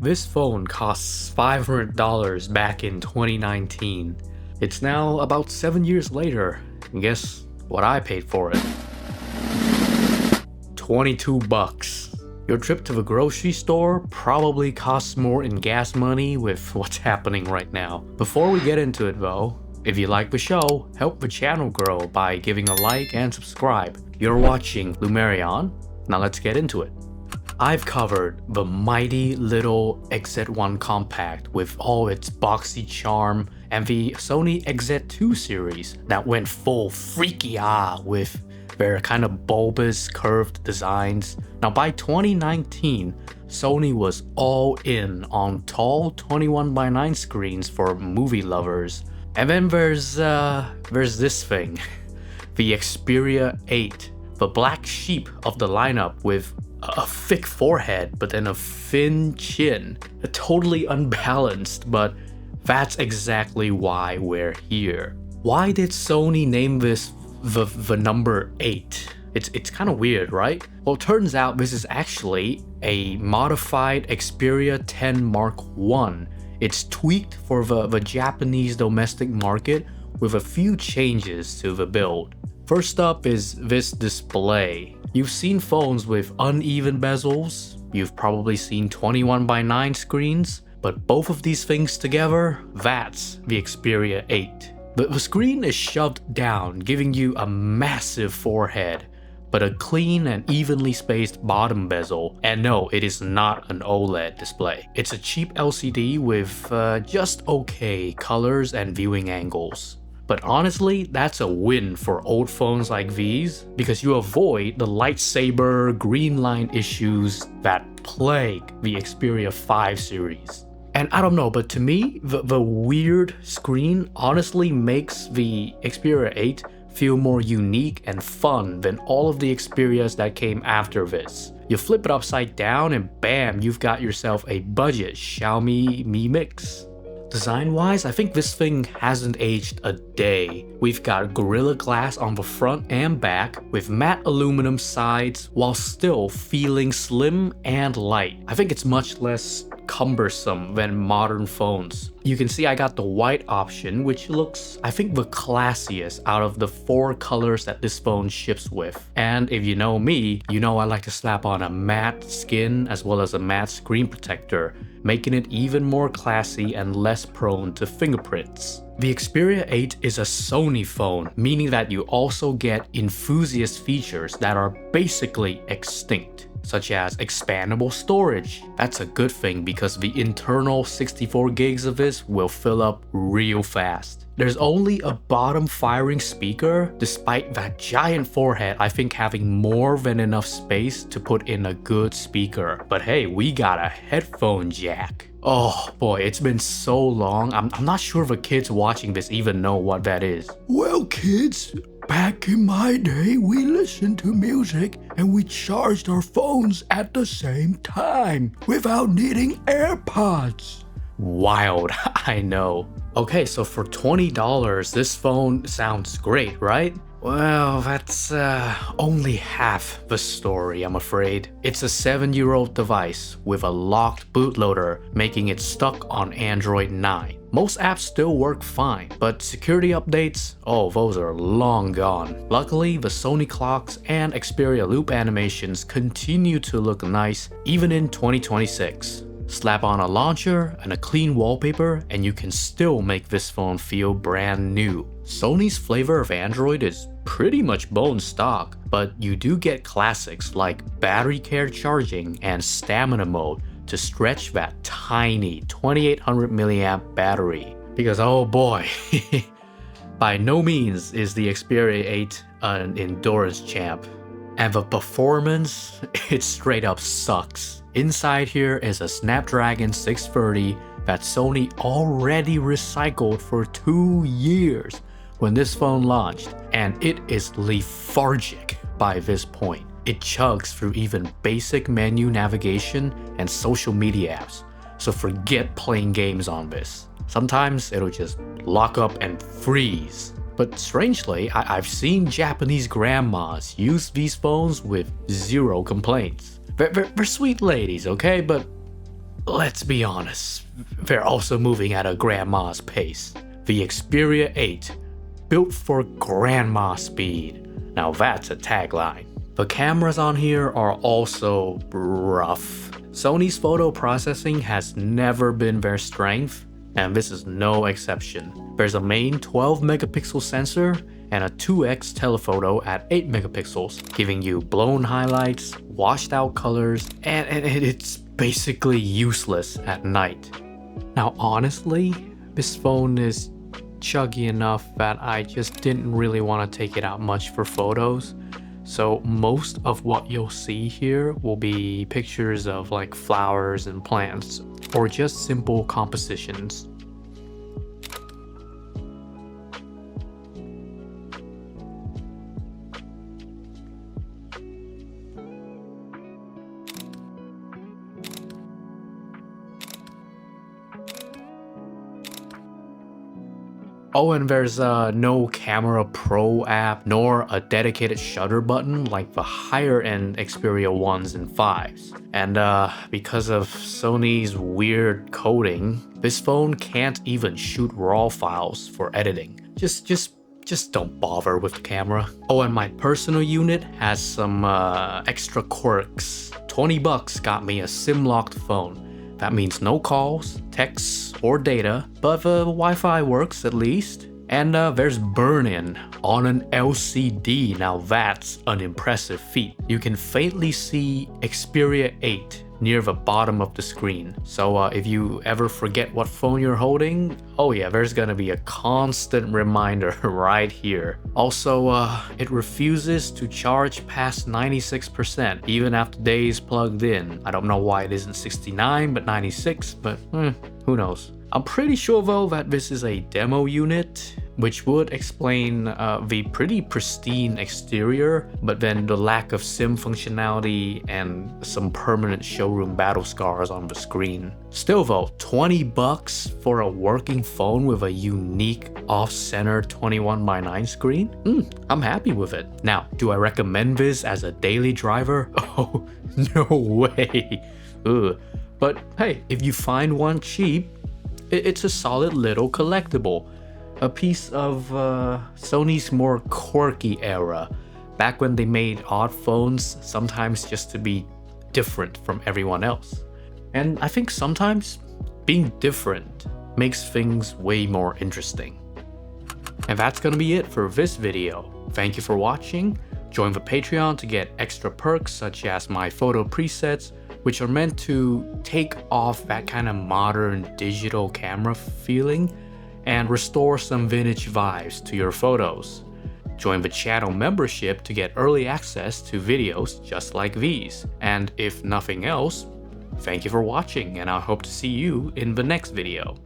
This phone costs $500 back in 2019. It's now about 7 years later, and guess what I paid for it? 22 bucks. Your trip to the grocery store probably costs more in gas money with what's happening right now. Before we get into it though, if you like the show, help the channel grow by giving a like and subscribe. You're watching Lumerion. Now let's get into it. I've covered the mighty little XZ1 Compact with all its boxy charm and the Sony XZ2 series that went full freaky with their kind of bulbous curved designs. Now by 2019, Sony was all in on tall 21:9 screens for movie lovers. And then there's this thing, the Xperia 8, the black sheep of the lineup with a thick forehead but then a thin chin. Totally unbalanced, but that's exactly why we're here. Why did Sony name this the number 8? It's kind of weird, right? Well, turns out this is actually a modified Xperia 10 Mark I. It's tweaked for the Japanese domestic market with a few changes to the build. First up is this display. You've seen phones with uneven bezels, you've probably seen 21:9 screens, but both of these things together, that's the Xperia 8. The screen is shoved down, giving you a massive forehead, but a clean and evenly spaced bottom bezel. And no, it is not an OLED display. It's a cheap LCD with just okay colors and viewing angles. But honestly, that's a win for old phones like these because you avoid the lightsaber green line issues that plague the Xperia 5 series. And I don't know, but to me, the weird screen honestly makes the Xperia 8 feel more unique and fun than all of the Xperias that came after this. You flip it upside down and bam, you've got yourself a budget Xiaomi Mi Mix. Design-wise, I think this thing hasn't aged a day. We've got Gorilla Glass on the front and back with matte aluminum sides while still feeling slim and light. I think it's much less cumbersome than modern phones. You can see I got the white option, which looks, I think, the classiest out of the 4 colors that this phone ships with. And if you know me, you know I like to slap on a matte skin as well as a matte screen protector, making it even more classy and less prone to fingerprints. The Xperia 8 is a Sony phone, meaning that you also get enthusiast features that are basically extinct, such as expandable storage. That's a good thing because the internal 64 gigs of this will fill up real fast. There's only a bottom firing speaker, despite that giant forehead I think having more than enough space to put in a good speaker. But hey, we got a headphone jack. Oh boy, it's been so long, I'm not sure the kids watching this even know what that is. Well kids, back in my day we listened to music and we charged our phones at the same time without needing AirPods. Wild, I know. Okay, so for $20, this phone sounds great, right? Well, that's only half the story, I'm afraid. It's a 7-year-old device with a locked bootloader, making it stuck on Android 9. Most apps still work fine, but security updates, oh, those are long gone. Luckily, the Sony clocks and Xperia loop animations continue to look nice even in 2026. Slap on a launcher and a clean wallpaper and you can still make this phone feel brand new. Sony's flavor of Android is pretty much bone stock, but you do get classics like battery care charging and stamina mode to stretch that tiny 2800 milliamp battery. Because oh boy, by no means is the Xperia 8 an endurance champ. And the performance, it straight up sucks. Inside here is a Snapdragon 630 that Sony already recycled for 2 years when this phone launched, and it is lethargic by this point. It chugs through even basic menu navigation and social media apps, so forget playing games on this. Sometimes it'll just lock up and freeze. But strangely, I've seen Japanese grandmas use these phones with zero complaints. They're sweet ladies, okay? But let's be honest, they're also moving at a grandma's pace. The Xperia 8, built for grandma speed. Now that's a tagline. The cameras on here are also rough. Sony's photo processing has never been their strength, and this is no exception. There's a main 12 megapixel sensor and a 2x telephoto at 8 megapixels, giving you blown highlights, washed out colors, and it's basically useless at night. Now honestly, this phone is chuggy enough that I just didn't really want to take it out much for photos. So most of what you'll see here will be pictures of like flowers and plants, or just simple compositions. Oh, and there's no Camera Pro app, nor a dedicated shutter button like the higher-end Xperia 1s and 5s. And because of Sony's weird coding, this phone can't even shoot RAW files for editing. Just don't bother with the camera. Oh, and my personal unit has some extra quirks. $20 got me a SIM-locked phone. That means no calls, texts, or data, but the Wi-Fi works at least. And there's burn-in on an LCD. Now that's an impressive feat. You can faintly see Xperia 8 near the bottom of the screen. So if you ever forget what phone you're holding, oh yeah, there's gonna be a constant reminder right here. Also, it refuses to charge past 96% even after days plugged in. I don't know why it isn't 69 but 96, but who knows. I'm pretty sure though that this is a demo unit, which would explain the pretty pristine exterior, but then the lack of SIM functionality and some permanent showroom battle scars on the screen. Still though, $20 for a working phone with a unique off-center 21:9 screen? I'm happy with it. Now, do I recommend this as a daily driver? Oh, no way. Ugh. But hey, if you find one cheap, it's a solid little collectible. A piece of Sony's more quirky era, back when they made odd phones sometimes just to be different from everyone else. And I think sometimes being different makes things way more interesting. And that's gonna be it for this video. Thank you for watching. Join the Patreon to get extra perks such as my photo presets, which are meant to take off that kind of modern digital camera feeling and restore some vintage vibes to your photos. Join the channel membership to get early access to videos just like these. And if nothing else, thank you for watching, and I hope to see you in the next video.